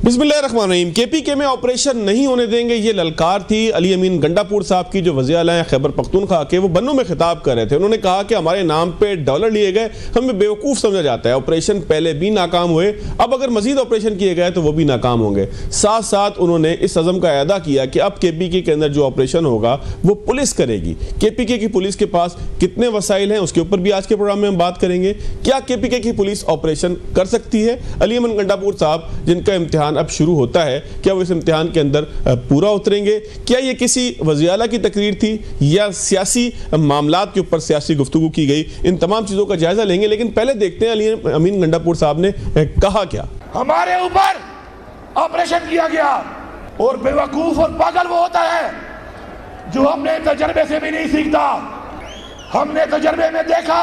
बिस्मिल्लाहिर्रहमानिर्रहीम। केपीके में ऑपरेशन नहीं होने देंगे, ये ललकार थी अली अमीन गंडापुर साहब की, जो वज़ीर आला हैं खैबर पख्तूनख्वा के। वो बन्नू में खिताब कर रहे थे। उन्होंने कहा कि हमारे नाम पे डॉलर लिए गए, हमें बेवकूफ़ समझा जाता है। ऑपरेशन पहले भी नाकाम हुए, अब अगर मजीद ऑपरेशन किए गए तो वो भी नाकाम होंगे। साथ साथ उन्होंने इस अज़म का अदा किया कि अब केपीके के अंदर जो ऑपरेशन होगा वो पुलिस करेगी। केपीके की पुलिस के पास कितने वसाइल हैं उसके ऊपर भी आज के प्रोग्राम में हम बात करेंगे। क्या केपीके की पुलिस ऑपरेशन कर सकती है? अली अमीन गंडापुर साहब जिनका इम्तिहान अब शुरू होता है, क्या वो इस इम्तिहान के अंदर पूरा उतरेंगे? क्या ये किसी वज़ीर आला की तकरीर थी या सियासी मामलात के ऊपर सियासी गुफ्तगू की गई? इन तमाम चीज़ों का जायजा लेंगे, लेकिन पहले देखते हैं अली अमीन गंडापुर साहब ने कहा क्या। हमारे ऊपर ऑपरेशन किया गया और बेवकूफ और पागल वो होता है जो अपने तजर्बे से भी नहीं सीखता। हमने तजर्बे में देखा,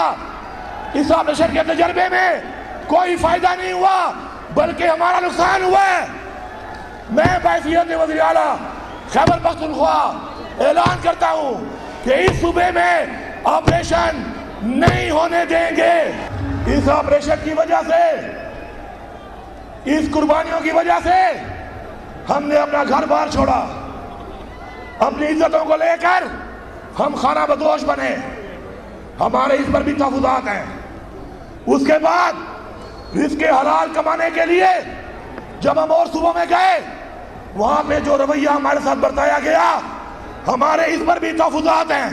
इस ऑपरेशन के तजर्बे में कोई फायदा नहीं हुआ बल्कि हमारा नुकसान हुआ है। मैं बैसियत वज़ीर आला खैबर पख्तूनख्वा ऐलान करता हूं कि इस सूबे में ऑपरेशन नहीं होने देंगे। इस ऑपरेशन की वजह से, इस कुर्बानियों की वजह से हमने अपना घर बार छोड़ा, अपनी इज्जतों को लेकर हम खाना बदोश बने, हमारे इस पर भी तहफ़्फ़ुज़ात हैं। उसके बाद रिज़्क़ हलाल कमाने के लिए जब हम और सूबों में गए, वहां पे जो रवैया हमारे साथ बरताया गया, हमारे इस पर भी तहफ़्फ़ुज़ात हैं।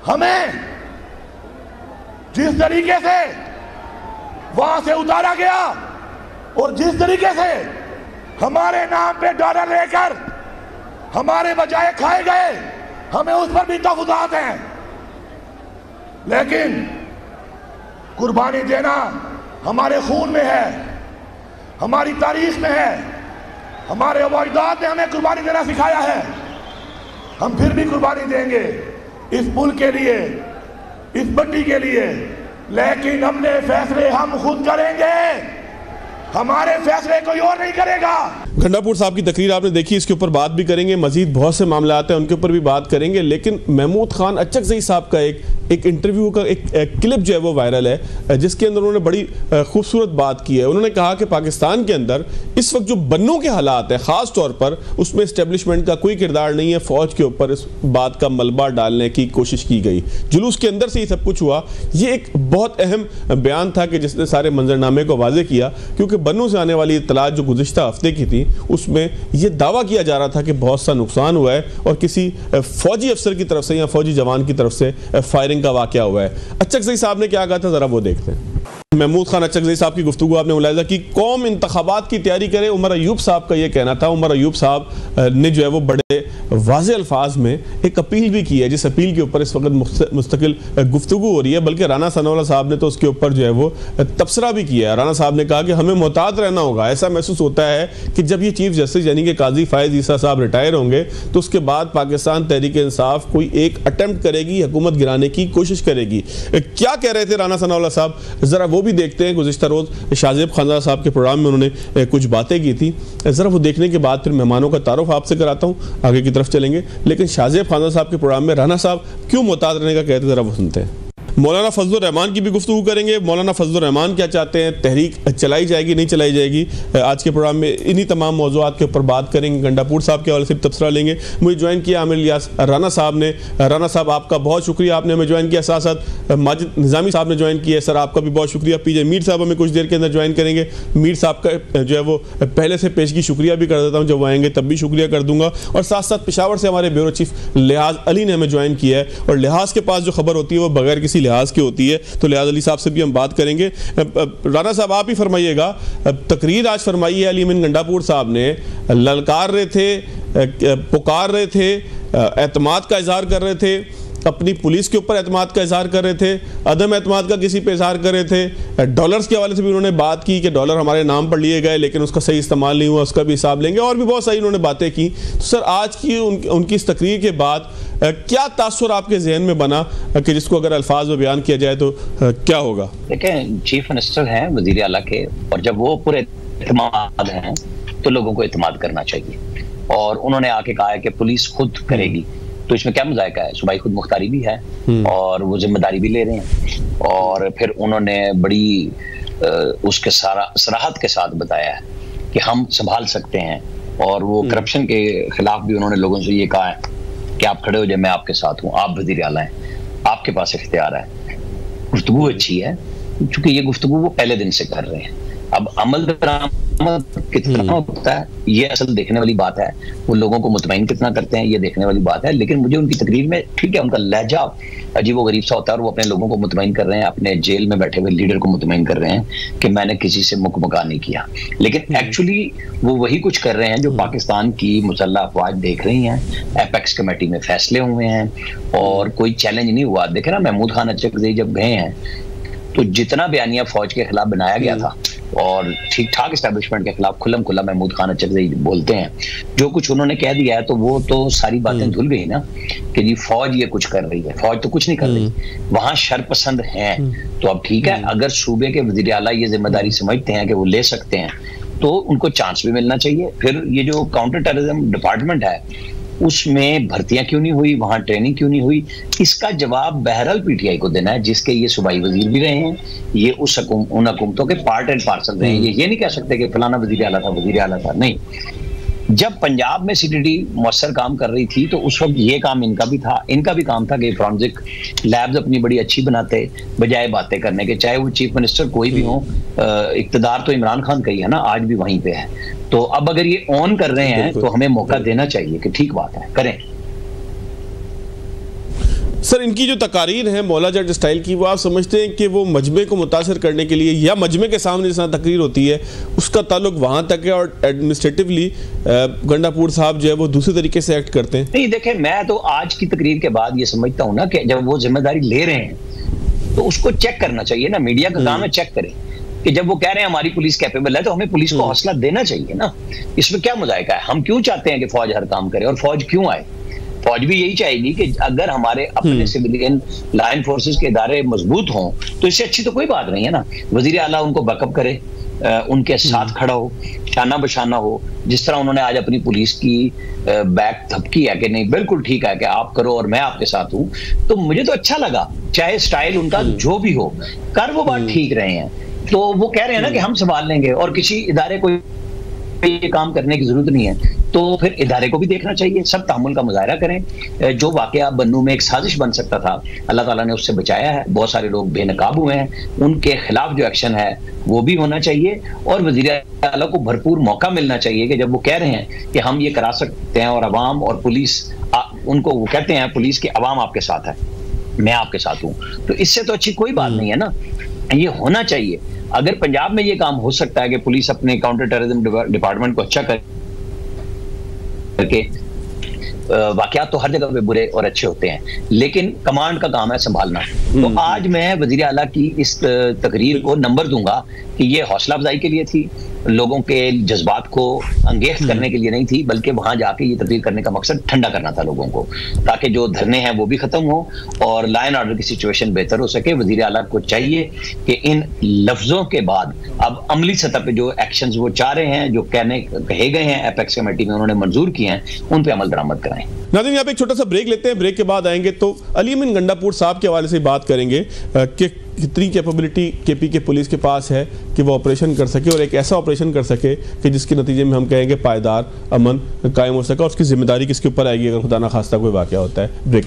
हमें जिस तरीके से वहां से उतारा गया और जिस तरीके से हमारे नाम पे डॉलर लेकर हमारे बजाय खाए गए, हमें उस पर भी तहफ़्फ़ुज़ात हैं। लेकिन कुर्बानी देना हमारे खून में है, हमारी तारीख में है, हमारे अजदाद ने हमें कुर्बानी देना सिखाया है। हम फिर भी कुर्बानी देंगे इस मुल्क के लिए, इस मिट्टी के लिए, लेकिन अपने फैसले हम खुद करेंगे, हमारे फैसले कोई और नहीं करेगा। गंडापुर साहब की तकरीर आपने देखी, इसके ऊपर बात भी करेंगे, मजीद बहुत से मामले आते हैं उनके ऊपर भी बात करेंगे। लेकिन महमूद खान अचकज़ई साहब का एक इंटरव्यू का एक क्लिप जो है वो वायरल है, जिसके अंदर उन्होंने बड़ी खूबसूरत बात की है। उन्होंने कहा कि पाकिस्तान के अंदर इस वक्त जो बन्नू के हालात हैं, ख़ास तौर पर उसमें इस्टेब्लिशमेंट का कोई किरदार नहीं है। फ़ौज के ऊपर इस बात का मलबा डालने की कोशिश की गई, जुलूस के अंदर से ही सब कुछ हुआ। ये एक बहुत अहम बयान था कि जिसने सारे मंजरनामे को वाज़े किया, क्योंकि बन्नू से आने वाली इत्तलात जो गुज़िश्ता हफ्ते की थी उसमें यह दावा किया जा रहा था कि बहुत सा नुकसान हुआ है और किसी फौजी अफसर की तरफ से या फौजी जवान की तरफ से फायरिंग का वाक़या हुआ है। अचकज़ई साहब ने क्या कहा था, ज़रा वो देखते हैं। महमूद खान अचकज़ई साहब की गुफ्तगू आपने मुलाहिज़ा की, कौम इंतखाबात की तैयारी करे। उमर अयूब साहब का ये कहना था। उमर अयूब साहब ने जो है वो बड़े वाज़े अल्फाज में एक अपील भी की है, जिस अपील के ऊपर इस वक्त मुस्तकिल गुफ्तगू हो रही है। बल्कि राना सनाउल्लाह साहब ने तो उसके ऊपर जो है वो तबसरा भी किया है। राना साहब ने कहा कि हमें मोहतात रहना होगा। ऐसा महसूस होता है कि जब ये चीफ जस्टिस यानी कि काजी फायज़ ईसा साहब रिटायर होंगे तो उसके बाद पाकिस्तान तहरीक इंसाफ कोई एक अटेम्प्ट करेगी, हुकूमत गिराने की कोशिश करेगी। क्या कह रहे थे राना सनाउल्लाह साहब, ज़रा वो भी देखते हैं। गुज़िश्ता रोज़ शाहज़ेब खान साहब के प्रोग्राम में उन्होंने कुछ बातें की थी, ज़रा वो देखने के बाद फिर मेहमानों का तारुफ आपसे कराता हूँ, आगे की तरफ चलेंगे। लेकिन शाहज़ेब खान साहब के प्रोग्राम में राना साहब क्यों मोहतात रहने का कहते, ज़रा वो सुनते हैं। मौलाना फजलुर रहमान की भी गुफ्तगू करेंगे। मौलाना फजलुर रहमान क्या चाहते हैं, तहरीक चलाई जाएगी नहीं चलाई जाएगी, आज के प्रोग्राम में इन्हीं तमाम मौज़ूआत के ऊपर बात करेंगे। गंडापुर साहब के हवाले से तबसरा लेंगे। मुझे ज्वाइन किया आमिर इलियास राना साहब ने। राना साहब आपका बहुत शुक्रिया, आपने हमें ज्वाइन किया। साथ साथ माजिद निज़ामी साहब ने ज्वाइन किया, सर आपका भी बहुत शुक्रिया। पीजे मीर साहब हमें कुछ देर के अंदर ज्वाइन करेंगे। मीर साहब का जो है वो पहले से पेशगी शुक्रिया भी कर देता हूँ, जब वो आएंगे तब भी शुक्रिया कर दूँगा। और साथ साथ पेशावर से हमारे ब्यूरो चीफ लिहाज अली ने हमें ज्वाइन किया है, और लिहाज के पास जो खबर होती है वो बगैर किसी लिहाज की होती है, तो लिहाज अली साहब से भी हम बात करेंगे। राना साहब आप ही फरमाइएगा, तकरीर आज फरमाई है अली अमीन गंडापुर साहब ने, ललकार रहे थे, पुकार रहे थे, एतमाद का इजहार कर रहे थे, अपनी पुलिस के ऊपर एतमाद का इजहार कर रहे थे, अदम एतमाद का किसी पे इजहार कर रहे थे। डॉलर्स के हवाले से भी उन्होंने बात की कि डॉलर हमारे नाम पर लिए गए लेकिन उसका सही इस्तेमाल नहीं हुआ, उसका भी हिसाब लेंगे, और भी बहुत सारी उन्होंने बातें की। तो सर आज की उनकी इस तकरीर के बाद क्या तासुर आपके जहन में बना कि जिसको अगर अल्फाज में बयान किया जाए तो क्या होगा? देखें, चीफ मिनिस्टर हैं वज़ीर आला के, और जब वो पूरे एतमाद हैं तो लोगों को एतमाद करना चाहिए। और उन्होंने आके कहा है कि पुलिस खुद करेगी, तो इसमें क्या मजायका है? सूबाई खुद मुख्तारी भी है और वो जिम्मेदारी भी ले रहे हैं। और फिर उन्होंने बड़ी उसके सारा सराहत के साथ बताया है कि हम संभाल सकते हैं। और वो करप्शन के खिलाफ भी उन्होंने लोगों से ये कहा है कि आप खड़े हो जाए, मैं आपके साथ हूँ, आप वज़ीर आला हैं, आपके पास इख्तियार है। गुफ्तगू अच्छी है, क्योंकि ये गुफ्तगू वो पहले दिन से कर रहे हैं। अब अमल दरामद कितना होता है ये असल देखने वाली बात है, वो लोगों को मुतमईन कितना करते हैं ये देखने वाली बात है। लेकिन मुझे उनकी तकरीर में, ठीक है, उनका लहजा अजीब व गरीब सा होता है और वो अपने लोगों को मुतमईन कर रहे हैं, अपने जेल में बैठे हुए लीडर को मुतमईन कर रहे हैं कि मैंने किसी से मुकमका नहीं किया। लेकिन एक्चुअली वो वही कुछ कर रहे हैं जो पाकिस्तान की मुसल्लह अफवाज देख रही हैं। एपेक्स कमेटी में फैसले हुए हैं और कोई चैलेंज नहीं हुआ। देखे ना, महमूद खान अचकज़ई जब गए हैं तो जितना बयानिया फौज के खिलाफ बनाया गया था और ठीक ठाक एस्टेब्लिशमेंट के खिलाफ खुल्लम खुल्ला महमूद खान अचकज़ई बोलते हैं, जो कुछ उन्होंने कह दिया है तो वो तो सारी बातें धुल गई ना कि जी फौज ये कुछ कर रही है। फौज तो कुछ नहीं कर रही, वहां शरपसंद हैं। तो अब ठीक है, अगर सूबे के वज़ीर आला ये जिम्मेदारी समझते हैं कि वो ले सकते हैं तो उनको चांस भी मिलना चाहिए। फिर ये जो काउंटर टेररिज्म डिपार्टमेंट है उसमें भर्तियां क्यों नहीं हुई, वहां ट्रेनिंग क्यों नहीं हुई, इसका जवाब बहरहाल पीटीआई को देना है, जिसके ये सूबाई वजीर भी रहे हैं। ये उन हुकूमतों के पार्ट एंड पार्सल रहे हैं। ये नहीं कह सकते कि फलाना वजीर आला था, नहीं। जब पंजाब में सीटीडी मौसर काम कर रही थी तो उस वक्त ये काम इनका भी था। इनका भी काम था कि फॉरेंसिक लैब्स अपनी बड़ी अच्छी बनाते बजाय बातें करने के, चाहे वो चीफ मिनिस्टर कोई भी हो। इक्तदार तो इमरान खान का ही है ना, आज भी वहीं पे है। तो अब अगर ये ऑन कर रहे हैं तो हमें मौका देना चाहिए कि ठीक बात है, करें। सर, इनकी जो तकारीर है मौला जट स्टाइल की, वो आप समझते हैं कि वो मजमे को मुतासर करने के लिए, या मजमे के सामने जिस तकरीर होती है उसका ताल्लुक वहां तक है और एडमिनिस्ट्रेटिवली गंडापुर साहब जो है वो दूसरे तरीके से एक्ट करते हैं? नहीं, देखें, मैं तो आज की तकरीर के बाद ये समझता हूँ ना कि जब वो जिम्मेदारी ले रहे हैं तो उसको चेक करना चाहिए ना। मीडिया का काम है चेक करें कि जब वो कह रहे हैं हमारी पुलिस कैपेबल है तो हमें पुलिस को हौसला देना चाहिए ना। इसमें क्या मुजाहिका है? हम क्यों चाहते हैं कि फौज हर काम करे और फौज क्यों आए? फौज भी यही चाहेगी कि अगर हमारे अपने सिविलियन लाइन फोर्सेस के इदारे मजबूत हों तो इससे अच्छी तो कोई बात नहीं है ना। वजीर आला उनको बैकअप करे, उनके साथ खड़ा हो, शाना बशाना हो। जिस तरह उन्होंने आज अपनी पुलिस की बैक थपकी है कि नहीं बिल्कुल ठीक है कि आप करो और मैं आपके साथ हूं, तो मुझे तो अच्छा लगा। चाहे स्टाइल उनका जो भी हो, कर वो बात ठीक रहे हैं। तो वो कह रहे हैं ना कि हम संभाल लेंगे और किसी इदारे को ये काम करने की जरूरत नहीं है, तो फिर इदारे को भी देखना चाहिए। सब तहम्मुल का मुजाहरा करें। जो वाकया बन्नू में एक साजिश बन सकता था, अल्लाह ताला ने उससे बचाया है। बहुत सारे लोग बेनकाब हुए हैं, उनके खिलाफ जो एक्शन है वो भी होना चाहिए और वज़ीर आला को भरपूर मौका मिलना चाहिए कि जब वो कह रहे हैं कि हम ये करा सकते हैं और अवाम और पुलिस उनको, वो कहते हैं पुलिस की अवाम आपके साथ है, मैं आपके साथ हूँ, तो इससे तो अच्छी कोई बात नहीं है ना। ये होना चाहिए। अगर पंजाब में ये काम हो सकता है कि पुलिस अपने काउंटर टेररिज्म डिपार्टमेंट को अच्छा करके, वाकयात तो हर जगह पे बुरे और अच्छे होते हैं, लेकिन कमांड का काम है संभालना। तो आज मैं वज़ीर आला की इस तकरीर को नंबर दूंगा कि ये हौसला अफजाई के लिए थी, लोगों के जज्बात को अंगेज करने के लिए नहीं थी, बल्कि वहां जाके ये तब्दील करने का मकसद ठंडा करना था लोगों को, ताकि जो धरने हैं वो भी खत्म हो और लॉ एंड ऑर्डर की सिचुएशन बेहतर हो सके। वज़ीर आला को चाहिए कि इन लफ्जों के बाद अब अमली सतह पे जो एक्शंस वो चाह रहे हैं, जो कहे गए हैं एपेक्स कमेटी में उन्होंने मंजूर किए हैं, उन पे अमल दरामद कराएं। नाज़रीन, यहाँ पे एक छोटा सा ब्रेक लेते हैं। ब्रेक के बाद आएंगे तो अली अमीन गंडापुर साहब के हवाले से बात करेंगे कि कितनी कैपेबिलिटी केपी के पुलिस के पास है कि वो ऑपरेशन कर सके और एक ऐसा ऑपरेशन कर सके कि जिसके नतीजे में हम कहेंगे पायदार अमन कायम हो सके, और उसकी जिम्मेदारी किसके ऊपर आएगी अगर खुदा ना खास्ता कोई वाक़या होता है। ब्रेक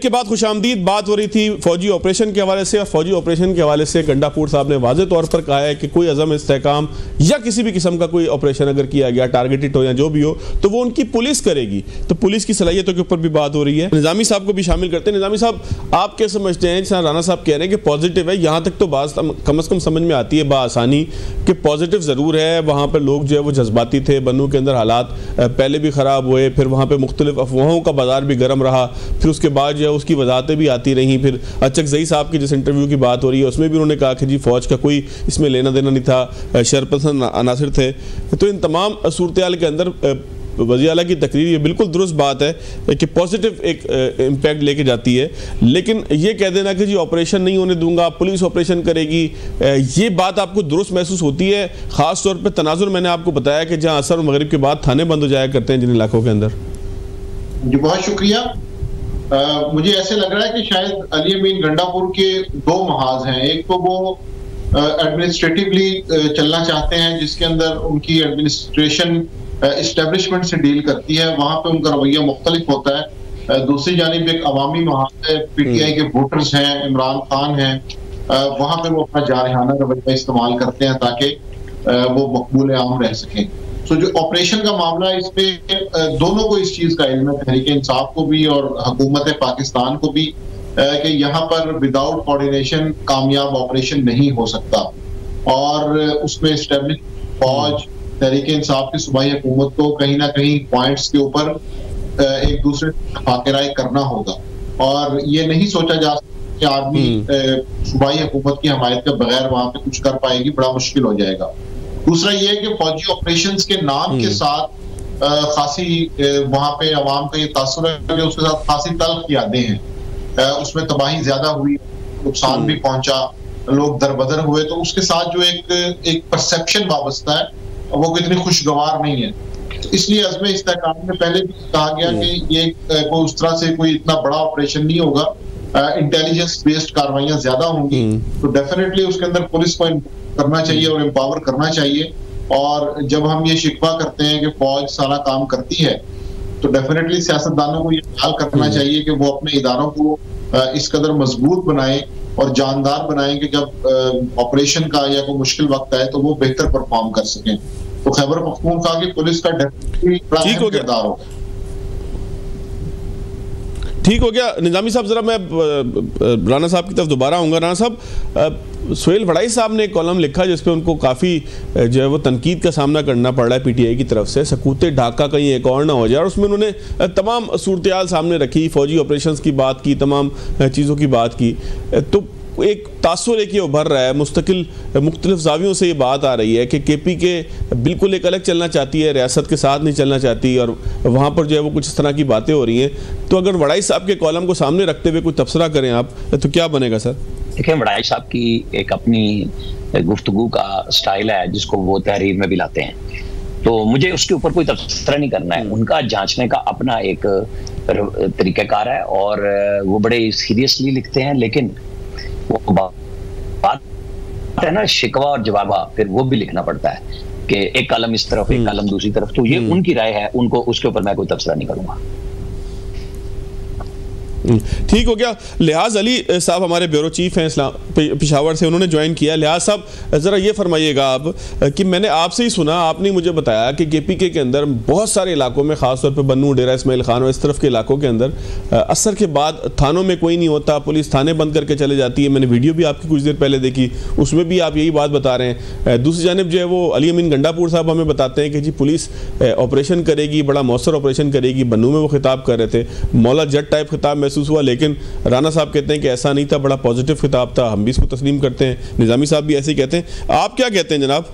के बाद खुशामदीद। बात हो रही थी फौजी ऑपरेशन के हवाले से, और फौजी ऑपरेशन के हवाले से गंडापुर साहब ने वाज़े तौर पर कहा है कि कोई अज़म इस्तेहकाम या किसी भी किस्म का कोई ऑपरेशन अगर किया गया, टारगेटेड हो या जो भी हो, तो वो उनकी पुलिस करेगी। तो पुलिस की सलाहियतों के ऊपर भी बात हो रही है। निज़ामी साहब को भी शामिल करते हैं। निज़ामी साहब, आप क्या समझते हैं? जैसा राना साहब कह रहे हैं कि पॉजिटिव है, यहाँ तक तो बात कम अज़ कम समझ में आती है बासानी कि पॉजिटिव ज़रूर है। वहाँ पर लोग जो है वो जज्बाती थे, बन्नू के अंदर हालात पहले भी ख़राब हुए, फिर वहाँ पर मुख्तलिफ अफवाहों का बाजार भी गर्म रहा, फिर उसके बाद जो है उसकी वजाहतें भी आती रहीं। फिर अचकज़ई साहब की जिस इंटरव्यू की बात हो रही है उसमें भी उन्होंने कहा कि जी फ़ौज का कोई इसमें लेना देना नहीं था, शरपसंद अनासिर थे। तो इन तमाम सूरत हाल के अंदर वज़ीर आला की तकरीर ये बिल्कुल दुरुस्त बात है कि पॉजिटिव एक इम्पैक्ट लेके जाती है, लेकिन ये कह देना कि जी ऑपरेशन नहीं होने दूंगा, पुलिस ऑपरेशन करेगी, ये बात आपको दुरुस्त महसूस होती है? ख़ास तौर पर तनाजुर मैंने आपको बताया कि जहाँ असर मगरिब के बाद थाने बंद हो जाया करते हैं जिन इलाकों के अंदर। जी बहुत शुक्रिया। मुझे ऐसे लग रहा है कि शायद अली अमीन गंडापुर के दो महाज हैं। एक तो वो एडमिनिस्ट्रेटिवली चलना चाहते हैं, जिसके अंदर उनकी एडमिनिस्ट्रेशन इस्टेब्लिशमेंट से डील करती है, वहां पे उनका रवैया मुख्तलिफ होता है। दूसरी जानिब एक अवामी महाज है, पीटीआई के वोटर्स हैं, इमरान खान हैं, वहां पे वो अपना जारहाना रवैया इस्तेमाल करते हैं ताकि वो मकबूल आम रह सकें। तो जो ऑपरेशन का मामला है, इसमें दोनों को इस चीज का इल्म है, तहरीक इंसाफ को भी और हुकूमत पाकिस्तान को भी, कि यहाँ पर विदाउट कोऑर्डिनेशन कामयाब ऑपरेशन नहीं हो सकता और उसमें एस्टेब्लिश फौज, तहरीक इंसाफ की सूबाई हुकूमत को कहीं ना कहीं पॉइंट्स के ऊपर एक दूसरे फाकिराई करना होगा और ये नहीं सोचा जा सकता कि आर्मी सूबाई हुकूमत की हमायत के बगैर वहां पे कुछ कर पाएगी, बड़ा मुश्किल हो जाएगा। दूसरा ये है कि फौजी ऑपरेशंस के नाम के साथ खासी वहां पे अवाम का ये तासुर है कि उसके साथ खासी तल्ख यादें हैं, उसमें तबाही ज्यादा हुई, नुकसान भी पहुंचा, लोग दरबदर हुए, तो उसके साथ जो एक परसेप्शन वाबस्ता है वो कितनी खुशगवार नहीं है। तो इसलिए अज़्म इस्तेहकाम में पहले भी कहा गया कि ये कोई उस तरह से कोई इतना बड़ा ऑपरेशन नहीं होगा, इंटेलिजेंस बेस्ड कार्रवाइयां ज्यादा होंगी, तो डेफिनेटली उसके अंदर पुलिस को करना चाहिए और एम्पावर करना चाहिए। और जब हम ये शिकवा करते हैं कि फौज सारा काम करती है, तो डेफिनेटली सियासतदानों को ये ख्याल करना चाहिए कि वो अपने इदारों को इस कदर मजबूत बनाएं और जानदार बनाएं कि जब ऑपरेशन का या कोई मुश्किल वक्त आए तो वो बेहतर परफॉर्म कर सकें। तो खैबर पख्तूनख्वा की पुलिस का डेफिनेटली बड़ा अहम किरदार होगा। ठीक हो गया निजामी साहब, जरा मैं राना साहब की तरफ दोबारा आऊँगा। राना साहब, सोहेल वड़ाई साहब ने एक कॉलम लिखा जिसपे उनको काफ़ी जो है वो तनकीद का सामना करना पड़ रहा है पीटीआई की तरफ से, सकूते ढाका कहीं एक और ना हो जाए, और उसमें उन्होंने तमाम सूरत सामने रखी, फौजी ऑपरेशंस की बात की, तमाम चीज़ों की बात की। तो एक तासुर एक ये उभर रहा है, मुस्तकिल मुख्तलिफ जावियों से ये बात आ रही है कि केपीके बिल्कुल एक अलग चलना चाहती है, रियासत के साथ नहीं चलना चाहती, और वहाँ पर जो है वो कुछ इस तरह की बातें हो रही हैं। तो अगर वड़ाई साहब के कॉलम को सामने रखते हुए कोई तबसरा करें आप, तो क्या बनेगा सर? देखिए, वड़ाई साहब की एक अपनी गुफ्तगू का स्टाइल है जिसको वो तहरीर में भी लाते हैं, तो मुझे उसके ऊपर कोई तबसरा नहीं करना है। उनका जांचने का अपना एक तरीक़ाकार है और वो बड़े सीरियसली लिखते हैं, लेकिन वो बात है ना, शिकवा और जवाबा, फिर वो भी लिखना पड़ता है कि एक कलम इस तरफ, एक कलम दूसरी तरफ। तो ये उनकी राय है, उनको उसके ऊपर मैं कोई तबसरा नहीं करूंगा। ठीक हो गया। लिहाज अली साहब हमारे ब्यूरो चीफ हैं पेशावर से, उन्होंने ज्वाइन किया। लिहाज साहब ज़रा ये फरमाइएगा आप कि मैंने आपसे ही सुना, आपने मुझे बताया कि केपीके के अंदर बहुत सारे इलाकों में, ख़ासतौर पे बन्नू, डेरा इस्माइल खान और इस तरफ के इलाकों के अंदर असर के बाद थानों में कोई नहीं होता, पुलिस थाने बंद करके चले जाती है। मैंने वीडियो भी आपकी कुछ देर पहले देखी, उसमें भी आप यही बात बता रहे हैं। दूसरी जानिब जो है वो अली अमीन गंडापुर साहब हमें बताते हैं कि जी पुलिस ऑपरेशन करेगी, बड़ा मौसर ऑपरेशन करेगी। बन्नू में वो खिताब कर रहे थे, मौला जट टाइप खिताब महसूस हुआ, लेकिन राना साहब कहते हैं कि ऐसा नहीं था, बड़ा पॉजिटिव खिताब था, हम भी इसको तस्लीम करते हैं। निजामी साहब भी ऐसे ही कहते हैं, आप क्या कहते हैं जनाब?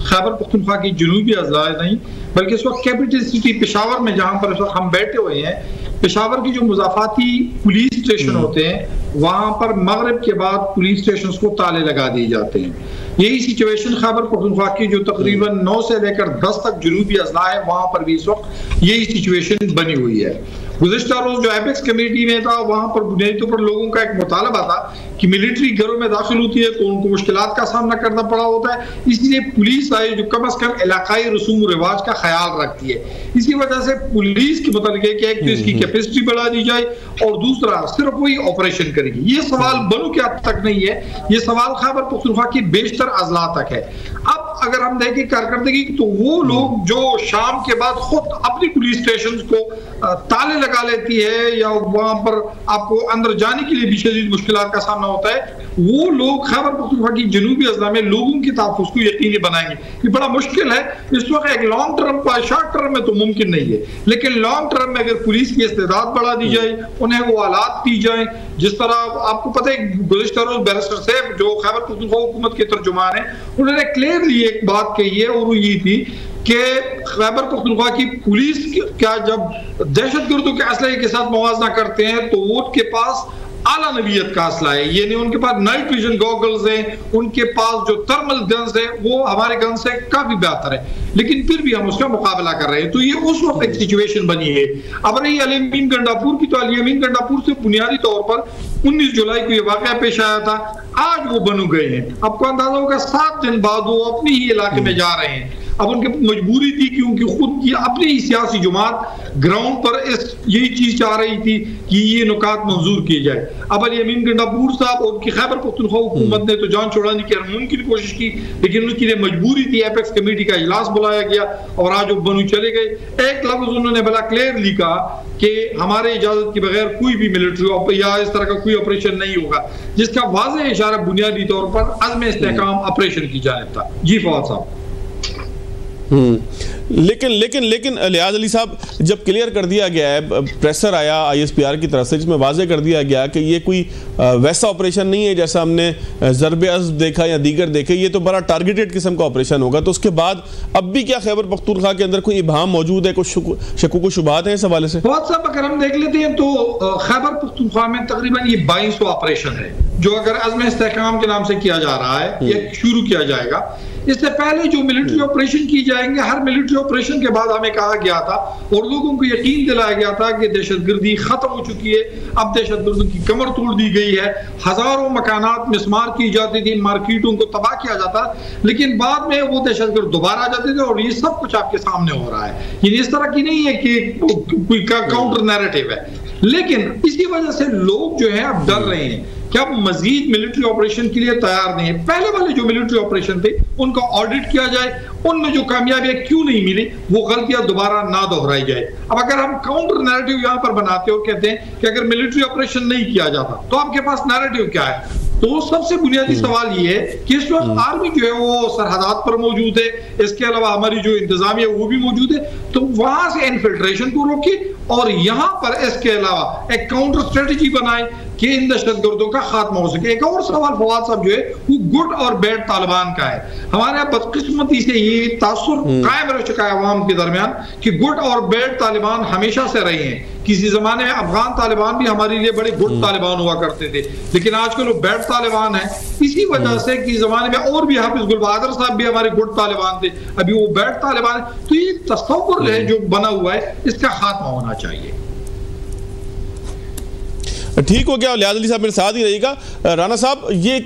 खैबर पख्तूनख्वा की जुनूबी अजला नहीं, बल्कि इस वक्त कैपिटल सिटी पेशावर में, जहां पर इस वक्त हम बैठे हुए हैं, पेशावर की जो मुजाफाती पुलिस स्टेशन होते हैं, वहां पर मगरिब के बाद पुलिस स्टेशन को ताले लगा दिए जाते हैं। यही सिचुएशन खैबर पख्तूनख्वा की जो तकरीबन 9 से लेकर 10 तक जुनूबी अजला है, वहां पर भी इस वक्त यही सिचुएशन बनी हुई है। गुज़िश्ता रोज जो एपेक्स कमेटी में था, वहां पर बुनियादी तौर पर लोगों का एक मुतालबा था कि मिलिट्री घरों में दाखिल होती है तो उनको मुश्किलात का सामना करना पड़ा होता है, इसलिए पुलिस आई जो कम अज कम इलाकाई रसूम रिवाज का ख्याल रखती है। इसी वजह से पुलिस के मतलब है कि एक तो इसकी कैपेसिटी बढ़ा दी जाए और दूसरा सिर्फ वही ऑपरेशन करेगी। ये सवाल बनो के हद तक नहीं है, ये सवाल खैबर पख्तूनख्वा की बेशतर अजला तक है। अब अगर हम देखें कारकर्दगी, तो वो लोग जो शाम के बाद खुद अपनी पुलिस स्टेशन को ताले लगा लेती है या वहां पर आपको अंदर जाने के लिए भी शदीद मुश्किलात का सामना होता है, वो लोग खैबर पख्तूनख्वा की जनूबी अजला में लोगों के तहफ़्फ़ुज़ को यकीनी बनाएंगे। ये बड़ा मुश्किल है इस वक्त, एक लॉन्ग टर्म पर, शॉर्ट टर्म में तो मुमकिन नहीं है, लेकिन लॉन्ग टर्म में अगर पुलिस की इस्तेदाद बढ़ा दी जाए, उन्हें वो आलात दी जाए, जिस तरह आपको पता है गुज़िश्ता रोज बैरिस्टर साहब जो खैबर पख्तूनख्वा हुकूमत के तर्जुमान है, उन्होंने क्लियरली एक बात कही है, और वो ये थी कि खैबर पख्तूनख्वा की पुलिस क्या जब दहशतगर्दों के असलहे के साथ मुवाजना करते हैं तो वो उनके पास आला नवीयत का असला है, यानी उनके पास नाइट विजन गॉगल्स हैं, उनके पास जो थर्मल गन्स है वो हमारे गन से काफी बेहतर है, लेकिन फिर भी हम उसका मुकाबला कर रहे हैं। तो ये उस वक्त एक सिचुएशन बनी है। अब रही अली अमीन गंडापुर की, तो अली अमीन गंडापुर से बुनियादी तौर पर 19 जुलाई को ये वाकया पेश आया था, आज वो बनू गए हैं। आपको अंदाजा होगा 7 दिन बाद वो अपने ही इलाके में जा रहे हैं। अब उनकी मजबूरी थी कि उनकी खुद की अपनी ही सियासी जमात ग्राउंड पर यही चीज चाह रही थी कि ये नुकात मंजूर किए जाए। अब अली अमीन गंडापुर साहब और उनकी खैबर पख्तूनख्वा हुकूमत ने तो जान छुड़ाने की हर मुमकिन कोशिश की, लेकिन उसके लिए मजबूरी थी। एपेक्स कमेटी का इजलास बुलाया गया और आज वो बनू चले गए। एक लफ्ज उन्होंने बड़ा क्लियरली कहा कि हमारे इजाजत के बगैर कोई भी मिलिट्री या इस तरह का कोई ऑपरेशन नहीं होगा, जिसका वाज़ेह इशारा बुनियादी तौर पर अज़्म इस्तेहकाम ऑपरेशन की जानिब था। जी फवाद साहब। लेकिन लेकिन लेकिन लिहाज अली साहब, जब क्लियर कर दिया गया है, प्रेशर आया ISPR की तरफ से जिसमें वाज़ेह कर दिया गया कि ये कोई वैसा ऑपरेशन नहीं है जैसा हमने ज़रबे अज़्ब देखा या दीगर देखे, ये तो बड़ा टारगेटेड किस्म का ऑपरेशन होगा। तो उसके बाद अब भी क्या खैबर पख्तूनख्वा के अंदर कोई इबहाम मौजूद है, कुछ शकूक शुबहात हैं इस हवाले से? बहुत साहब अगर हम देख लेते हैं तो खैबर पख्तूनख्वा में तकरीबन ये 22वां ऑपरेशन है जो अगर अज़्म इस्तेहकाम के नाम से किया जा रहा है, ये शुरू किया जाएगा। इससे पहले जो मिलिट्री ऑपरेशन की जाएंगे, हर मिलिट्री ऑपरेशन के बाद हमें कहा गया था और लोगों को यकीन दिलाया गया था कि दहशतगर्दी खत्म हो चुकी है, अब दहशतगर्दी की कमर तोड़ दी गई है। हजारों मकानात मिसमार की जाती थी, मार्केटों को तबाह किया जाता, लेकिन बाद में वो दहशतगर्द दोबारा आ जाते थे और ये सब कुछ आपके सामने हो रहा है। ये इस तरह की नहीं है कि कोई काउंटर नैरेटिव है, लेकिन इसी वजह से लोग जो है अब डर रहे हैं कि अब मजीद मिलिट्री ऑपरेशन के लिए तैयार नहीं है। पहले वाले जो मिलिट्री ऑपरेशन थे उनका ऑडिट किया जाए, उनमें जो कामयाबियां क्यों नहीं मिली वो गलतियां दोबारा ना दोहराई जाए। अब अगर हम काउंटर नैरेटिव यहां पर बनाते और कहते हैं कि अगर मिलिट्री ऑपरेशन नहीं किया जाता तो आपके पास नैरेटिव क्या है, तो सबसे बुनियादी सवाल ये है कि इस वक्त आर्मी जो है वो सरहदात पर मौजूद है, इसके अलावा हमारी जो इंतजामिया वो भी मौजूद है, तो वहां से इन्फिल्ट्रेशन को रोके और यहां पर इसके अलावा एक काउंटर स्ट्रेटेजी बनाए कि इन दहशतगर्दों का खात्मा हो सके। एक और सवाल फवाद साहब जो है वो गुड और बैड तालिबान का है। हमारे यहाँ बदकिस्मती से ये तासुर कायम रह चुका है अवाम के दरमियान कि गुड और बैड तालिबान हमेशा से रहे हैं। किसी जमाने में अफगान तालिबान भी हमारे लिए बड़े गुड तालिबान हुआ करते थे, लेकिन आजकल वो बैड तालिबान है। इसी वजह से कि जमाने में और भी हाफिज गुल बहादुर साहब भी हमारे गुड तालिबान थे, अभी वो बैड तालिबान है। तो ये तस्वुर है जो बना हुआ है, इसका खात्मा होना चाहिए। ठीक हो गया। लिहाज अली साहब मेरे साथ ही रहिएगा। राना साहब, ये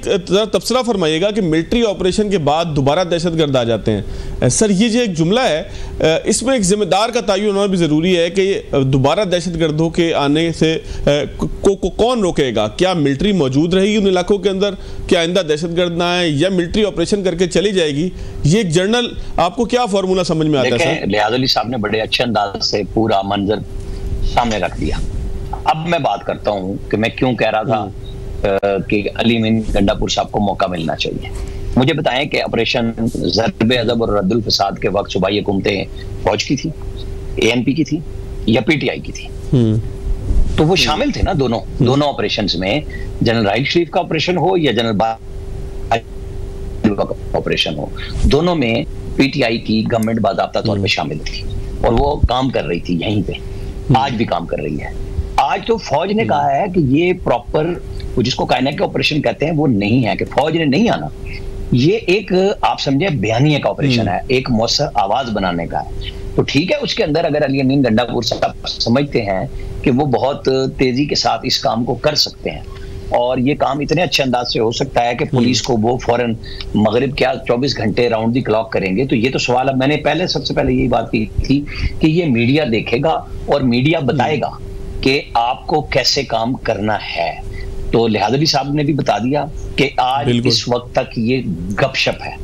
तबसरा फरमाइएगा कि मिलिट्री ऑपरेशन के बाद दोबारा दहशतगर्द आ जाते हैं। सर, ये जो एक जुमला है इसमें एक जिम्मेदार का तयन होना भी ज़रूरी है कि दोबारा दहशतगर्दों के आने से कौन रोकेगा? क्या मिलिट्री मौजूद रहेगी उन इलाकों के अंदर? क्या आइंदा दहशतगर्द ना आए या मिलिट्री ऑपरेशन करके चली जाएगी? ये एक जनरल आपको क्या फार्मूला समझ में आता है? लिहाज अली साहब ने बड़े अच्छे अंदाज से पूरा मंजर सामने रख दिया। अब मैं बात करता हूं कि मैं क्यों कह रहा था कि अली अमीन गंडापुर साहब को मौका मिलना चाहिए। मुझे बताएं कि ऑपरेशन ज़रबे अज़ब और रद्दुल फसाद के वक्त सूबाई हुकूमतें फौज की थी, ANP की थी या PTI की थी? तो वो शामिल थे ना दोनों ऑपरेशंस में, जनरल राहिल शरीफ का ऑपरेशन हो या जनरल ऑपरेशन हो, दोनों में PTI की गवर्नमेंट बाज़ाब्ता तौर पे शामिल थी और वो काम कर रही थी यहीं पे, आज भी काम कर रही है। आज तो फौज ने कहा है कि ये प्रॉपर जिसको कायनात के ऑपरेशन कहते हैं वो नहीं है, कि फौज ने नहीं आना। ये एक आप समझे बयानिया का ऑपरेशन है, एक मौसर आवाज बनाने का है। तो ठीक है, उसके अंदर अगर अली अमीन गंडापुर साहब समझते हैं कि वो बहुत तेजी के साथ इस काम को कर सकते हैं और ये काम इतने अच्छे अंदाज से हो सकता है कि पुलिस को वो फौरन मगरिब क्या 24 घंटे राउंड दी क्लॉक करेंगे, तो ये तो सवाल है। मैंने सबसे पहले यही बात की थी कि ये मीडिया देखेगा और मीडिया बताएगा कि आपको कैसे काम करना है। तो लिहाज अली साहब ने भी बता दिया कि आज इस वक्त तक ये गपशप है।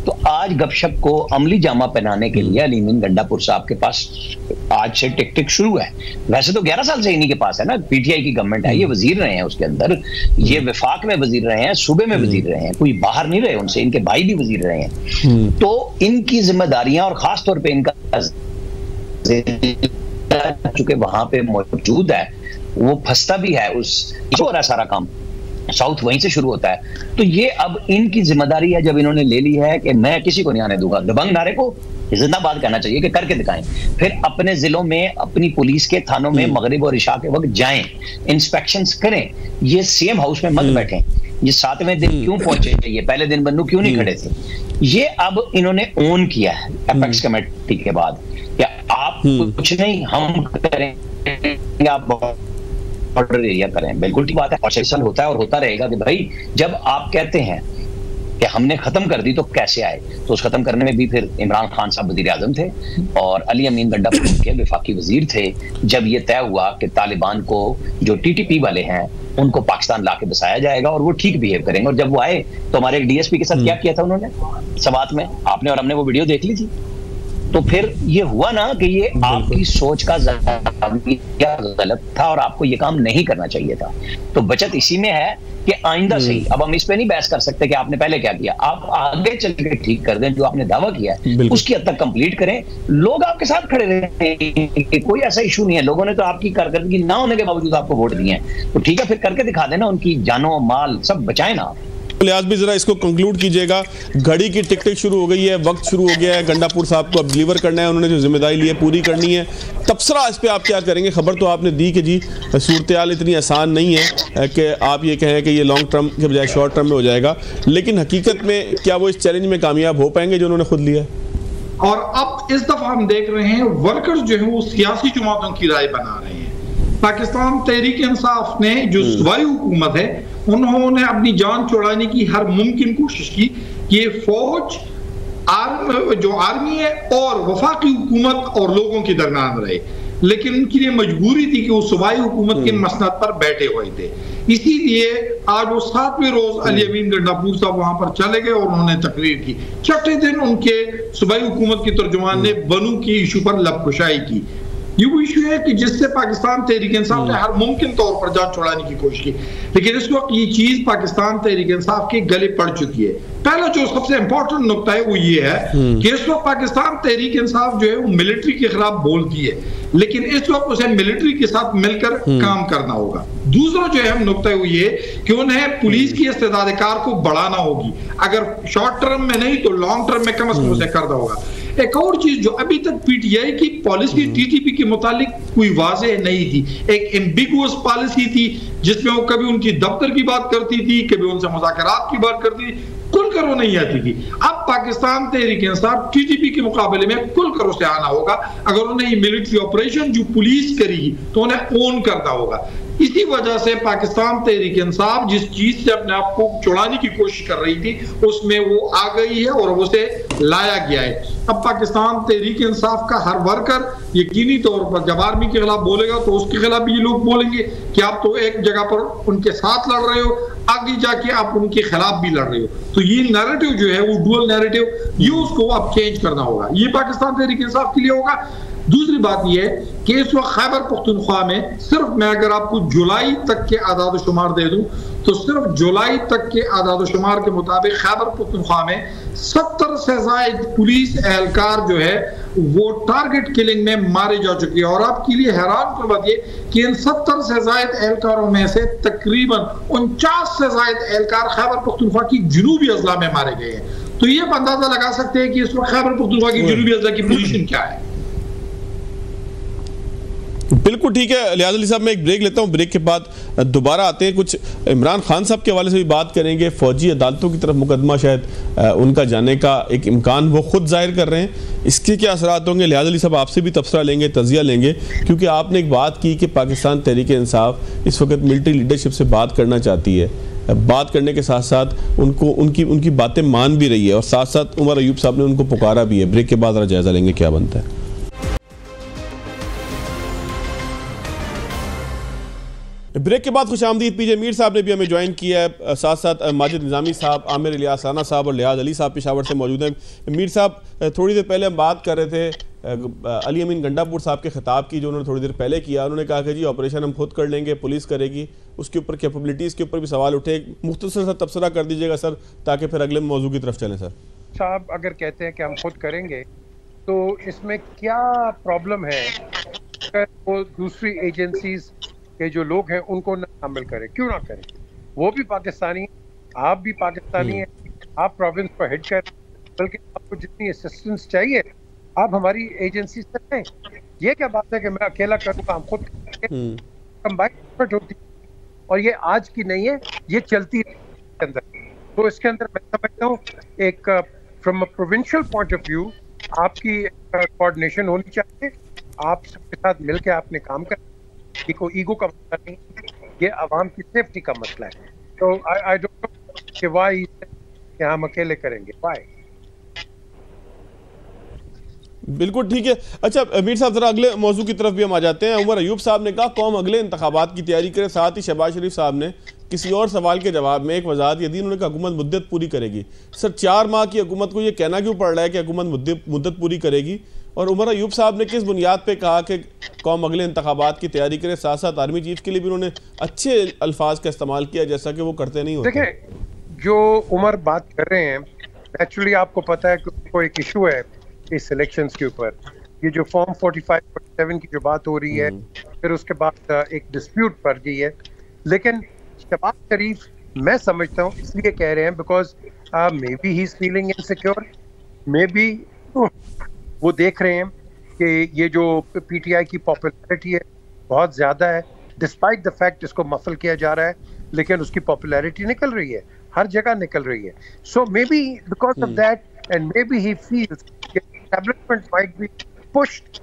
तो आज गपशप को अमली जामा पहनाने के लिए अली अमीन गंडापुर साहब के पास आज से टिक शुरू है। वैसे तो 11 साल से इन्हीं के पास है ना, PTI की गवर्नमेंट है, ये वजीर रहे हैं उसके अंदर, ये विफाक में वजीर रहे हैं, सूबे में वजीर रहे हैं, कोई बाहर नहीं रहे उनसे, इनके भाई भी वजीर रहे हैं। तो इनकी जिम्मेदारियां और खास तौर पर इनका चूंकि वहां पे मौजूद है, वो फंसता भी है उस हो रहा है सारा काम, साउथ वहीं से शुरू होता है। तो ये अब इनकी जिम्मेदारी है, जब इन्होंने ले ली है कि मैं किसी को नहीं आने दूंगा, दबंग नारे को जिंदाबाद कहना चाहिए कि करके दिखाएं। फिर अपने जिलों में अपनी पुलिस के थानों में मगरिब और इशा के वक्त जाएं, इंस्पेक्शंस करें। ये सेम हाउस में मत बैठें। ये 7वें दिन क्यों पहुंचे, ये पहले दिन बन्नू क्यों नहीं खड़े थे? ये अब इन्होंने ओन किया है एपेक्स कमेटी के बाद, क्या आप कुछ नहीं हम करेंगे, आप बॉर्डर एरिया करें। बिल्कुल ठीक बात है, और सेशन होता है और होता रहेगा कि भाई जब आप कहते हैं कि हमने खत्म कर दी तो कैसे आए, तो उस खत्म करने में भी फिर इमरान खान साहब वजीर आजम थे और अली अमीन गंडापुर के वफाकी वजीर थे। जब ये तय हुआ कि तालिबान को जो टीटीपी वाले हैं उनको पाकिस्तान लाके बसाया जाएगा और वो ठीक बिहेव करेंगे, और जब वो आए तो हमारे एक डीएसपी के साथ क्या किया था उन्होंने सवात में, आपने और हमने वो वीडियो देख ली थी। तो फिर ये हुआ ना कि ये आपकी सोच का गलत था और आपको ये काम नहीं करना चाहिए था। तो बचत इसी में है कि आइंदा से ही, अब हम इस पे नहीं बहस कर सकते कि आपने पहले क्या किया, आप आगे चल के ठीक कर दें, जो आपने दावा किया है उसकी हद तक कंप्लीट करें, लोग आपके साथ खड़े रहें, कोई ऐसा इशू नहीं है। लोगों ने तो आपकी कारकर्दगी ना होने के बावजूद आपको वोट दिए हैं, तो ठीक है फिर करके दिखा देना, उनकी जानो माल सब बचाए ना। लिहाज भी जरा इसको कंक्लूड कीजिएगा, घड़ी की टिक टिक शुरू हो गई है, वक्त शुरू हो गया है, गंडापुर साहब को अब डिलीवर करना है, उन्होंने जो जिम्मेदारी ली है पूरी करनी है। तबसरा इस पे आप क्या करेंगे? खबर तो आपने दी कि जी सूरत-ए-हाल इतनी आसान नहीं है कि आप ये कहें कि ये लॉन्ग टर्म के बजाय शॉर्ट टर्म में हो जाएगा, लेकिन हकीकत में क्या वो इस चैलेंज में कामयाब हो पाएंगे जो उन्होंने खुद लिया है? और अब इस दफा हम देख रहे हैं वर्कर्स जो है वो सियासी जमातों की राय बना रहे हैं। पाकिस्तान तहरीक इंसाफ ने जो सूबाई हुकूमत है उन्होंने अपनी जान छुड़ाने की हर मुमकिन कोशिश की कि ये फौज जो आर्मी है और वफाकी हुकूमत और लोगों के दरमियान रहे, लेकिन उनकी ये मजबूरी थी कि वो सूबाई हुकूमत के मसनद पर बैठे हुए थे। इसीलिए आज वो 7वें रोज अली अमीन गंडापुर साहब वहां पर चले गए और उन्होंने तकरीर की। 6ठे दिन उनके सूबाई हुकूमत के तर्जुमान ने बनू की इशू पर लबकुशाई की। ये वो इशू है कि जिससे पाकिस्तान तहरीक इंसाफ ने हर मुमकिन तौर पर जान छुड़ाने की कोशिश की, लेकिन इस वक्त ये चीज पाकिस्तान तहरीक इंसाफ के गले पड़ चुकी है। पहला जो सबसे इंपॉर्टेंट नुकता है वो ये है कि इस वक्त पाकिस्तान तहरीक इंसाफ जो है वो मिलिट्री के खिलाफ बोलती है, लेकिन इस वक्त उसे मिलिट्री के साथ मिलकर काम करना होगा। दूसरा जो अहम नुकता है वो ये कि उन्हें पुलिस की इस्तेदाद कार को बढ़ाना होगी, अगर शॉर्ट टर्म में नहीं तो लॉन्ग टर्म में कम से कम उसे करना होगा। एक और चीज जो अभी तक पीटीआई की पॉलिसी टीटीपी के मुतालिक कोई वाज़ेह नहीं थी, एक एम्बिगुअस पॉलिसी थी जिसमें वो कभी उनकी दफ्तर की बात करती थी, कभी उनसे मुज़ाकरात की बात करती थी, कुल करो नहीं आती थी। अब पाकिस्तान तहरीक इंसाफ टीटीपी के मुकाबले में कुल करो से आना होगा। अगर उन्हें ये मिलिट्री ऑपरेशन जो पुलिस करेगी तो उन्हें ओन करना होगा। इसी वजह से पाकिस्तान तहरीक इंसाफ जिस चीज से अपने आप को छुड़ाने की कोशिश कर रही थी उसमें वो आ गई है और उसे लाया गया है। अब पाकिस्तान तहरीक इंसाफ का हर वर्कर यकीनी तौर पर जब आर्मी के खिलाफ बोलेगा तो उसके खिलाफ भी ये लोग बोलेंगे कि आप तो एक जगह पर उनके साथ लड़ रहे हो, आगे जाके आप उनके खिलाफ भी लड़ रहे हो। तो ये नैरेटिव जो है वो डुअल नैरेटिव, ये उसको अब चेंज करना होगा। ये पाकिस्तान तहरीक इंसाफ के लिए होगा। दूसरी बात यह है कि इस वक्त खैबर पख्तूनख्वा में सिर्फ मैं अगर आपको जुलाई तक के आदाद शुमार दे दूं तो सिर्फ जुलाई तक के आदाद शुमार के मुताबिक खैबर पख्तूनख्वा में 70 से ज़ायद पुलिस एहलकार जो है वो टारगेट किलिंग में मारे जा चुके हैं। और आपके लिए हैरान की बात ये कि इन 70 से ज़ायद एहलकारों में से तकरीबन 49 से ज़ायद एहलकार खैबर पख्तूनख्वा की जनूबी अजला में मारे गए हैं। तो ये अंदाजा लगा सकते हैं कि इस वक्त खैबर पख्तूनख्वा की जनूबी अजला की पोजीशन क्या है। बिल्कुल ठीक है लिहाज अली साहब, मैं एक ब्रेक लेता हूं, ब्रेक के बाद दोबारा आते हैं, कुछ इमरान खान साहब के हवाले से भी बात करेंगे। फौजी अदालतों की तरफ मुकदमा शायद उनका जाने का एक इम्कान वो खुद जाहिर कर रहे हैं, इसके क्या असरात होंगे? लिहाज अली साहब आपसे भी तबसरा लेंगे, तजिया लेंगे, क्योंकि आपने एक बात की कि पाकिस्तान तहरीक इंसाफ इस वक्त मिलिट्री लीडरशिप से बात करना चाहती है, बात करने के साथ साथ उनको उनकी बातें मान भी रही है और साथ साथ उमर अयूब साहब ने उनको पुकारा भी है। ब्रेक के बाद जरा जायजा लेंगे क्या बनता है। ब्रेक के बाद खुशामदीद। पीजे मीर साहब ने भी हमें ज्वाइन किया है, साथ साथ माजिद निज़ामी साहब, आमिर इलियास राना साहब और लिहाज अली साहब पेशावर से मौजूद हैं। मीर साहब, थोड़ी देर पहले हम बात कर रहे थे अली अमीन गंडापुर साहब के खिताब की जो उन्होंने थोड़ी देर पहले किया। उन्होंने कहा कि जी ऑपरेशन हम खुद कर लेंगे, पुलिस करेगी, उसके ऊपर कैपेबिलिटीज़ के ऊपर भी सवाल उठे। मुख्तसर सा तबसरा कर दीजिएगा सर, ताकि फिर अगले मौजू की तरफ चलें। सर साहब अगर कहते हैं कि हम खुद करेंगे तो इसमें क्या प्रॉब्लम है? वो दूसरी एजेंसीज के जो लोग हैं उनको ना शामिल करें, क्यों ना करें? वो भी पाकिस्तानी है, आप भी पाकिस्तानी हैं, आप प्रोविंस को हेड करें, बल्कि आपको जितनी असिस्टेंस चाहिए आप हमारी एजेंसी से रहें। ये क्या बात है कि मैं अकेला करूँगा, हम खुद कंबाइंड एफर्ट होती है, और ये आज की नहीं है, ये चलती है इसके अंदर। तो इसके अंदर मैं समझता हूँ एक from a provincial point of view आपकी कोऑर्डिनेशन होनी चाहिए, आप सबके साथ मिलकर आपने काम करना। ये कोई ईगो का मसला नहीं, ये आवाम की सेफ्टी का मसला है। तो आई डोंट नो कि व्हाई कि हम अकेले करेंगे, व्हाई। बिल्कुल ठीक है। अच्छा मीर साहब, जरा अगले मौजू की तरफ भी हम आ जाते हैं। उमर अयूब साहब ने कहा कौम अगले इंतखाबात की तैयारी करे। साथ ही शहबाज शरीफ साहब ने किसी और सवाल के जवाब में एक वजाहत ये दी, उन्होंने कहा हुकूमत मुद्दत पूरी करेगी। सर 4 माह की हुकूमत को ये कहना क्यों पड़ रहा है कि हुकूमत मुद्दत पूरी करेगी? और उमर अयूब साहब ने किस बुनियाद पर कहा कि कौम अगले इंतखाबात की तैयारी करे? साथ साथ आर्मी चीफ के लिए भी उन्होंने अच्छे अल्फाज का इस्तेमाल किया, जैसा कि वो करते नहीं होते। देखिए जो उमर बात कर रहे हैं, एक्चुअली आपको पता है कि उनको एक इशू है इस इलेक्शंस के ऊपर। ये जो फॉर्म 45-47 की जो बात हो रही है, फिर उसके बाद एक डिस्प्यूट पड़ गई है। लेकिन शहबाज शरीफ मैं समझता हूँ इसलिए कह रहे हैं because may be he is feeling insecure, may be वो देख रहे हैं कि ये जो पीटीआई की पॉपुलैरिटी है बहुत ज़्यादा है, डिस्पाइट द फैक्ट इसको मफल किया जा रहा है, लेकिन उसकी पॉपुलैरिटी निकल रही है, हर जगह निकल रही है। So maybe because of that and maybe he feels establishment might be pushed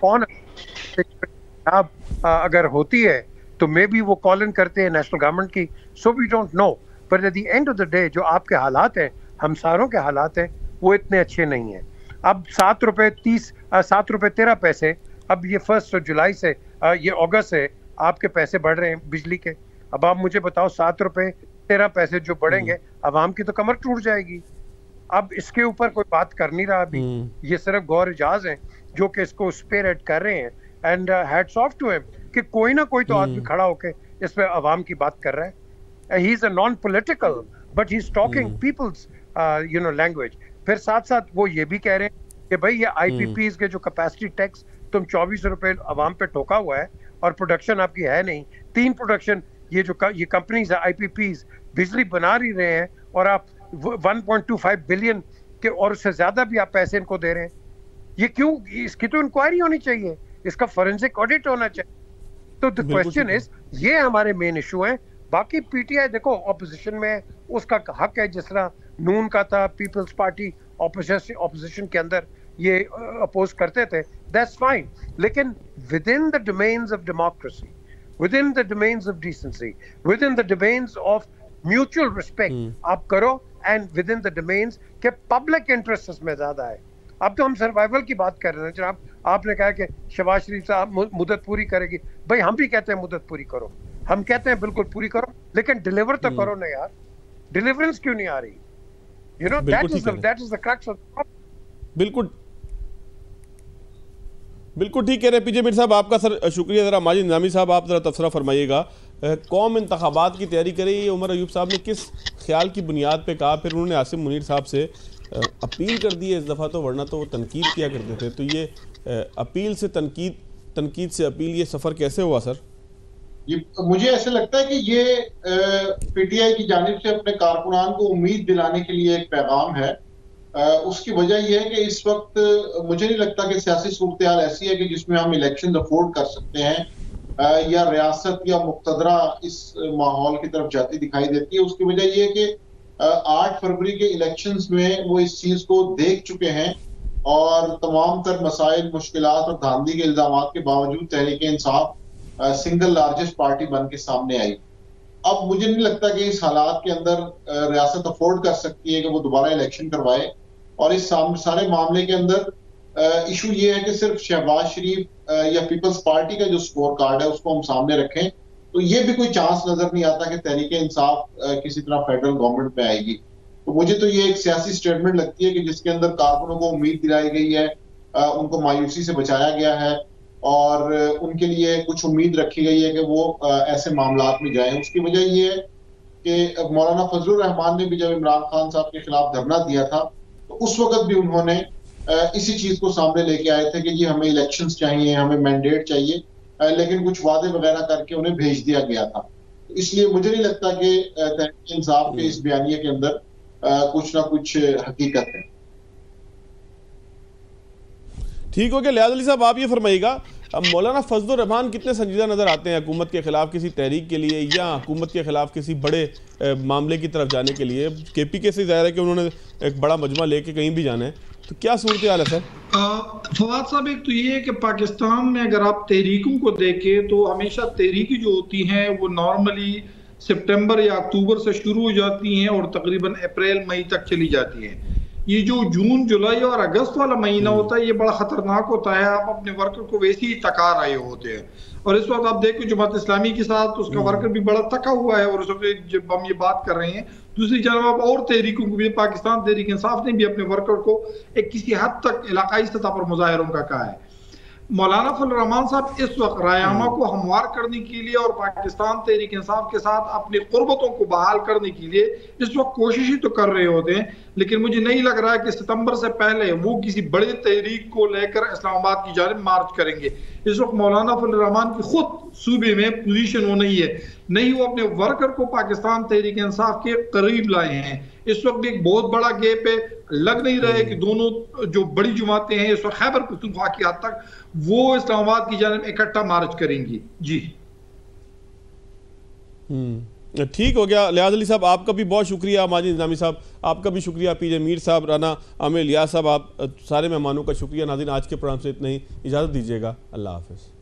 on. अब अगर होती है तो मे बी वो कॉल इन करते हैं नेशनल गवर्नमेंट की, so we don't know. But at the end of the day जो आपके हालात हैं, हम सारों के हालात हैं, वो इतने अच्छे नहीं हैं। अब 7 रुपये 13 पैसे, अब ये 1 जुलाई से ये अगस्त से आपके पैसे बढ़ रहे हैं बिजली के। अब आप मुझे बताओ 7 रुपये 13 पैसे जो बढ़ेंगे, आवाम की तो कमर टूट जाएगी। अब इसके ऊपर कोई बात कर नहीं रहा अभी, ये सिर्फ गौर इजाज हैं जो कि इसको स्पीयरहेड कर रहे हैं। And hats off to him कि कोई ना कोई तो आदमी खड़ा होके इस पे आवाम की बात कर रहा है। He is a non political but he is talking people's language. फिर साथ साथ वो ये भी कह रहे हैं कि भाई ये आईपीपीज के जो कैपेसिटी टैक्स तुम 24 रुपए आवाम पे ठोका हुआ है और प्रोडक्शन आपकी है नहीं। 3 प्रोडक्शन ये कंपनीज है आईपीपीज बिजली बना ही रहे हैं और आप 1.25 बिलियन के और उससे ज्यादा भी आप पैसे इनको दे रहे हैं। ये क्यों? इसकी तो इंक्वायरी होनी चाहिए, इसका फोरेंसिक ऑडिट होना चाहिए। तो द क्वेश्चन इज, ये हमारे मेन इशू है। बाकी पीटीआई देखो ऑपोजिशन में, उसका हक है, जिस तरह नून का था, पीपल्स पार्टी ऑपोजिशन के अंदर ये अपोज करते थे, दैट्स फाइन। लेकिन with in the domains of democracy, with in the domains of decency, with in the domains of mutual respect आप करो, and with in the domains के पब्लिक इंटरेस्ट में ज्यादा है। अब तो हम सर्वाइवल की बात कर रहे हैं जनाब। आपने कहा कि शहबाज शरीफ साहब मुद्दत पूरी करेगी, भाई हम भी कहते हैं मुद्दत पूरी करो, हम कहते हैं बिल्कुल पूरी करो, लेकिन डिलीवर तो करो ना यार। डिलीवरेंस क्यों नहीं आ रही? You know that is the crux of. बिल्कुल ठीक कह रहे हैं पीजे मीर साहब। आपका सर शुक्रिया। जरा माजिद निजामी साहब आप जरा तबसरा फरमाइएगा। कौम इंतखाबात की तैयारी करे, ये उमर अयूब साहब ने किस ख्याल की बुनियाद पे कहा? फिर उन्होंने आसिम मुनीर साहब से अपील कर दी है इस दफ़ा, तो वरना तो वो तनकीद किया करते थे। तो ये अपील से तनकीद से अपील, ये सफ़र कैसे हुआ सर? ये मुझे ऐसे लगता है कि ये पीटीआई की जानिब से अपने कारकुनान को उम्मीद दिलाने के लिए एक पैगाम है। उसकी वजह यह है कि इस वक्त मुझे नहीं लगता कि सियासी सूरत हाल ऐसी है कि जिसमें हम इलेक्शन अफोर्ड कर सकते हैं या रियासत या मुक्तदरा इस माहौल की तरफ जाती दिखाई देती है। उसकी वजह यह है कि 8 फरवरी के इलेक्शंस में वो इस चीज को देख चुके हैं और तमाम तर मसाइल, मुश्किलात और धांधली के इल्जामात के बावजूद Tehreek Insaf single largest party बन के सामने आई। अब मुझे नहीं लगता कि इस हालात के अंदर रियासत अफोर्ड कर सकती है कि वो दोबारा इलेक्शन करवाए। और इस सारे मामले के अंदर इशू ये है कि सिर्फ शहबाज शरीफ या पीपल्स पार्टी का जो स्कोर कार्ड है उसको हम सामने रखें, तो ये भी कोई चांस नजर नहीं आता कि तहरीक इंसाफ किसी तरह फेडरल गवर्नमेंट में आएगी। तो मुझे तो ये एक सियासी स्टेटमेंट लगती है कि जिसके अंदर कारकुनों को उम्मीद दिलाई गई है, उनको मायूसी से बचाया गया है और उनके लिए कुछ उम्मीद रखी गई है कि वो ऐसे मामलात में जाएं। उसकी वजह ये है कि मौलाना फजलुर रहमान ने भी जब इमरान खान साहब के खिलाफ धरना दिया था तो उस वक्त भी उन्होंने इसी चीज को सामने लेके आए थे कि जी हमें इलेक्शंस चाहिए, हमें मैंडेट चाहिए, लेकिन कुछ वादे वगैरह करके उन्हें भेज दिया गया था। तो इसलिए मुझे नहीं लगता कि तहरीक इंसाफ के इस बयानिए के अंदर कुछ ना कुछ हकीकत है। ठीक हो गया। लियाज़ अली साहब, आप ये फरमाइएगा, अब मौलाना फजलुर रहमान कितने संजीदा नज़र आते हैं हुकूमत के खिलाफ किसी तहरीक के लिए या हुकूमत के खिलाफ किसी बड़े मामले की तरफ जाने के लिए? KPK से ज़ाहिर है कि उन्होंने एक बड़ा मजमा लेके कहीं भी जाना है, तो क्या सूरत हाल है सर? फवाद साहब, एक तो ये है कि पाकिस्तान में अगर आप तहरीकों को देखें तो हमेशा तहरीकें जो होती हैं वो नॉर्मली सितंबर या अक्टूबर से शुरू हो जाती हैं और तकरीबन अप्रैल मई तक चली जाती हैं। ये जो जून जुलाई और अगस्त वाला महीना होता है ये बड़ा खतरनाक होता है। आप अपने वर्कर को वैसे ही थका रहे होते हैं, और इस वक्त आप देखो जमात इस्लामी के साथ उसका वर्कर भी बड़ा थका हुआ है, और उस वक्त जब हम ये बात कर रहे हैं दूसरी जानब आप और तहरीकों को भी, पाकिस्तान तहरीक इंसाफ ने भी अपने वर्कर को एक किसी हद तक इलाकाई सतह पर मुजाहरों का कहा है। मौलाना फजलुर रहमान साहब इस वक्त रायामा को हमवार करने के लिए और पाकिस्तान तहरीक इंसाफ के साथ अपनी कुर्बतों को बहाल करने के लिए इस वक्त कोशिश ही तो कर रहे होते हैं, लेकिन मुझे नहीं लग रहा है कि सितंबर से पहले वो किसी बड़े तहरीक को लेकर इस्लामाबाद की जानिब मार्च करेंगे। इस वक्त मौलाना फजलुर रहमान की खुद सूबे में पोजीशन वो नहीं वो अपने वर्कर को पाकिस्तान तहरीक इंसाफ के करीब लाए हैं। इस वक्त एक बहुत बड़ा गैप है, लग नहीं रहा है कि दोनों जो बड़ी जमातें हैं इस वक्त खैबर पख्तूनख्वा की हद तक वो इस्लामाबाद की जानिब इकट्ठा मार्च करेंगी। जी ठीक हो गया। लियाज़ अली साहब, आपका भी बहुत शुक्रिया। माजिद निज़ामी साहब, आपका भी शुक्रिया। PJ मीर साहब, राना आमिर लियाज़ साहब, आप सारे मेहमानों का शुक्रिया। नाज़रीन, आज के प्रोग्राम से इतना ही, इजाज़त दीजिएगा। अल्लाह हाफ़िज़।